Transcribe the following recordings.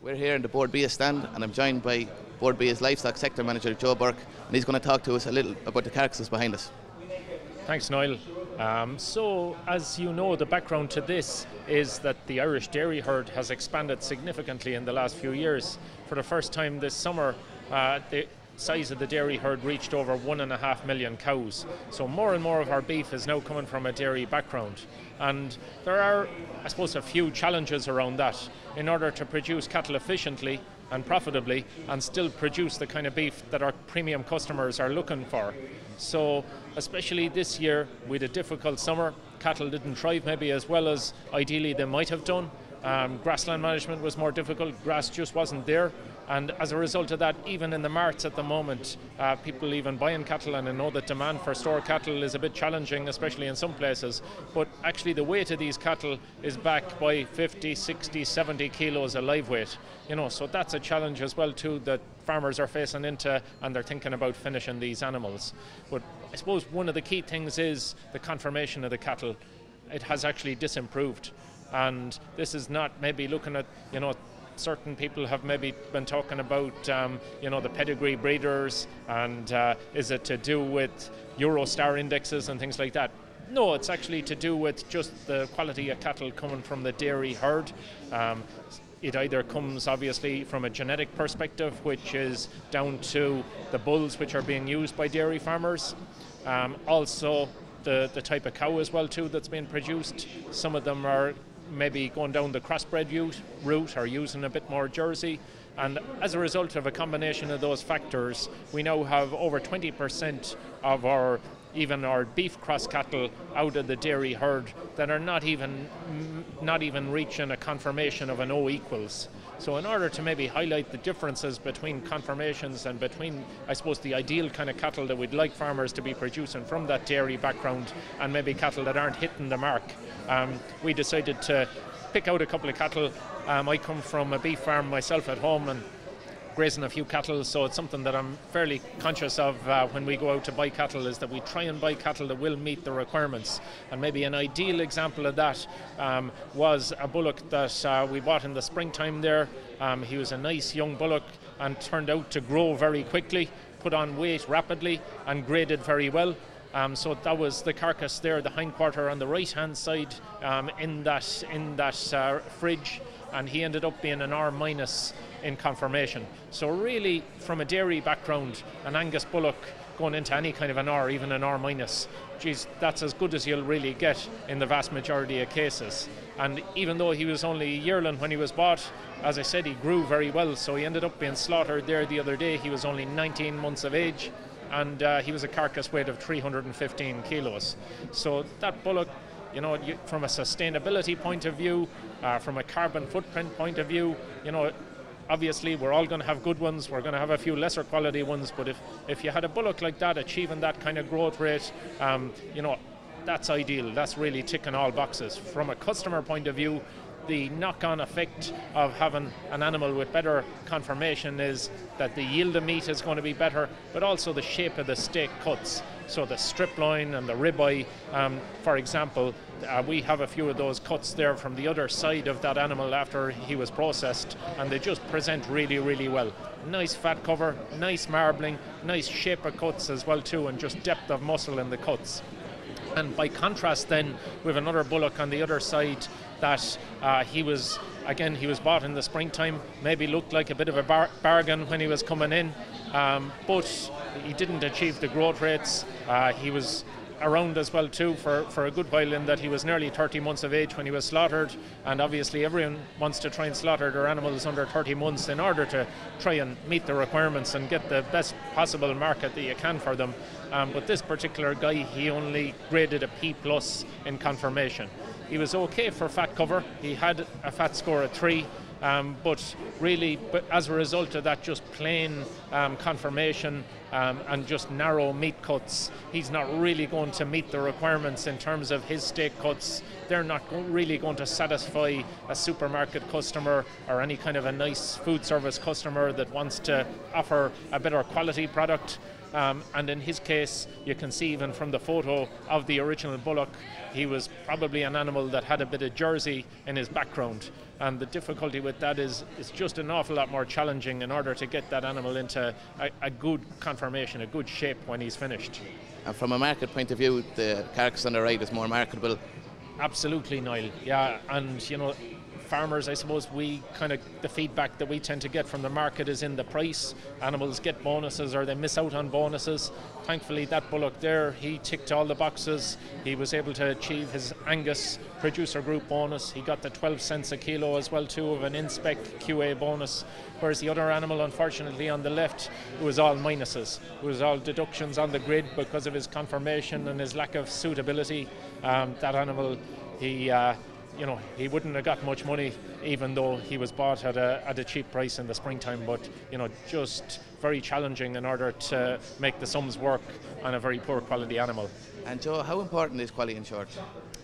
We're here in the Bord Bia stand, and I'm joined by Bord Bia's Livestock Sector Manager, Joe Burke, and he's going to talk to us a little about the carcasses behind us. Thanks, Niall. So, as you know, the background to this is that the Irish dairy herd has expanded significantly in the last few years. For the first time this summer, the size of the dairy herd reached over 1.5 million cows. So more and more of our beef is now coming from a dairy background. And there are, I suppose, a few challenges around that. In order to produce cattle efficiently and profitably and still produce the kind of beef that our premium customers are looking for. So especially this year, with a difficult summer, cattle didn't thrive maybe as well as ideally they might have done. Grassland management was more difficult, grass just wasn't there, and as a result of that, even in the marts at the moment, people even buying cattle, and I know that demand for store cattle is a bit challenging, especially in some places, but actually the weight of these cattle is back by 50, 60, 70 kilos of live weight, so that's a challenge as well too that farmers are facing into, and they're thinking about finishing these animals. But I suppose one of the key things is the conformation of the cattle. It has actually disimproved. And this is not maybe looking at, certain people have maybe been talking about, the pedigree breeders, and is it to do with Eurostar indexes and things like that? No, it's actually to do with just the quality of cattle coming from the dairy herd. It either comes obviously from a genetic perspective, which is down to the bulls which are being used by dairy farmers. Also the type of cow as well too that's being produced. Some of them are maybe going down the crossbred route or using a bit more Jersey. And as a result of a combination of those factors, we now have over 20% of our beef cross cattle out of the dairy herd that are not even reaching a conformation of an O equals. So in order to maybe highlight the differences between conformations and between, I suppose, the ideal kind of cattle that we'd like farmers to be producing from that dairy background and maybe cattle that aren't hitting the mark, we decided to pick out a couple of cattle. I come from a beef farm myself at home and grazing a few cattle, so it's something that I'm fairly conscious of when we go out to buy cattle, is that we try and buy cattle that will meet the requirements. And maybe an ideal example of that was a bullock that we bought in the springtime there. He was a nice young bullock and turned out to grow very quickly, put on weight rapidly and graded very well. So that was the carcass there, the hindquarter on the right hand side in that fridge, and he ended up being an R- in conformation. So really, from a dairy background, an Angus Bullock going into any kind of an R, even an R-, that's as good as you'll really get in the vast majority of cases. And even though he was only a yearling when he was bought, as I said, he grew very well, so he ended up being slaughtered there the other day. He was only 19 months of age, and he was a carcass weight of 315 kilos. So that bullock, from a sustainability point of view, from a carbon footprint point of view, obviously we're all going to have good ones, we're going to have a few lesser quality ones, but if you had a bullock like that achieving that kind of growth rate, that's ideal. That's really ticking all boxes. From a customer point of view, the knock-on effect of having an animal with better conformation is that the yield of meat is going to be better, but also the shape of the steak cuts. So the strip loin and the ribeye, for example, we have a few of those cuts there from the other side of that animal after he was processed, and they just present really, really well. Nice fat cover, nice marbling, nice shape of cuts as well too, and just depth of muscle in the cuts. And by contrast then, we have another bullock on the other side that he was bought in the springtime, maybe looked like a bit of a bargain when he was coming in, but he didn't achieve the growth rates. He was around as well too for a good while, in that he was nearly 30 months of age when he was slaughtered, and obviously everyone wants to try and slaughter their animals under 30 months in order to try and meet the requirements and get the best possible market that you can for them. But this particular guy, he only graded a P+ in conformation. He was okay for fat cover. He had a fat score of 3, but as a result of that just plain conformation and just narrow meat cuts, he's not really going to meet the requirements in terms of his steak cuts. They're not really going to satisfy a supermarket customer or any kind of a nice food service customer that wants to offer a better quality product. And in his case, you can see even from the photo of the original bullock, he was probably an animal that had a bit of Jersey in his background. And the difficulty with that is it's just an awful lot more challenging in order to get that animal into a good conformation, a good shape when he's finished. And from a market point of view, the carcass on the right is more marketable. Absolutely, Niall. Yeah, and you know, farmers, I suppose, the feedback that we tend to get from the market is in the price. Animals get bonuses or they miss out on bonuses. Thankfully, that bullock there, he ticked all the boxes. He was able to achieve his Angus producer group bonus. He got the 12 cents a kilo as well too of an inspec QA bonus. Whereas the other animal, unfortunately, on the left, it was all minuses. It was all deductions on the grid because of his conformation and his lack of suitability. That animal, he wouldn't have got much money even though he was bought at a cheap price in the springtime, but just very challenging in order to make the sums work on a very poor quality animal. And Joe, how important is quality insured?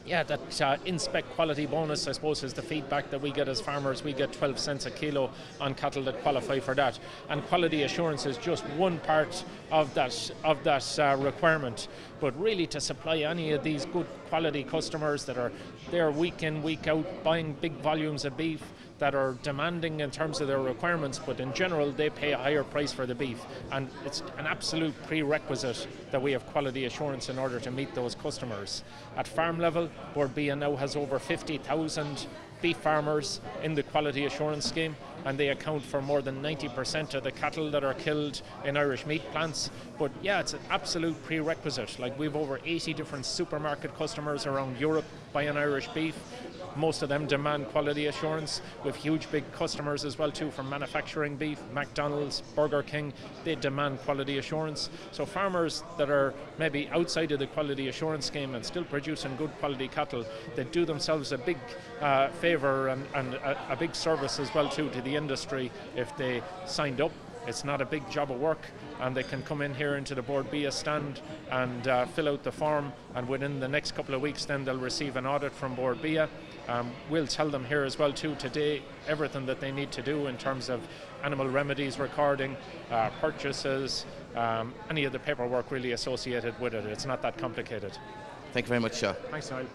Yeah, that inspec quality bonus, I suppose, is the feedback that we get as farmers. We get 12 cents a kilo on cattle that qualify for that. And quality assurance is just one part of that requirement. But really, to supply any of these good quality customers that are there week in, week out, buying big volumes of beef, that are demanding in terms of their requirements, but in general they pay a higher price for the beef, and it's an absolute prerequisite that we have quality assurance in order to meet those customers. At farm level, Bord Bia now has over 50,000 beef farmers in the quality assurance scheme, and they account for more than 90% of the cattle that are killed in Irish meat plants. But yeah, it's an absolute prerequisite. Like, we've over 80 different supermarket customers around Europe buying Irish beef. Most of them demand quality assurance. With huge big customers as well too from manufacturing beef, McDonald's, Burger King, they demand quality assurance. So farmers that are maybe outside of the quality assurance scheme and still producing good quality cattle, they do themselves a big favour and a big service as well too to the industry if they signed up. It's not a big job of work, and they can come in here into the Bord Bia stand and fill out the form, and within the next couple of weeks then they'll receive an audit from Bord Bia. We'll tell them here as well too today everything that they need to do in terms of animal remedies recording, purchases, any of the paperwork really associated with it. It's not that complicated. Thank you very much, Joe. Thanks, Niall.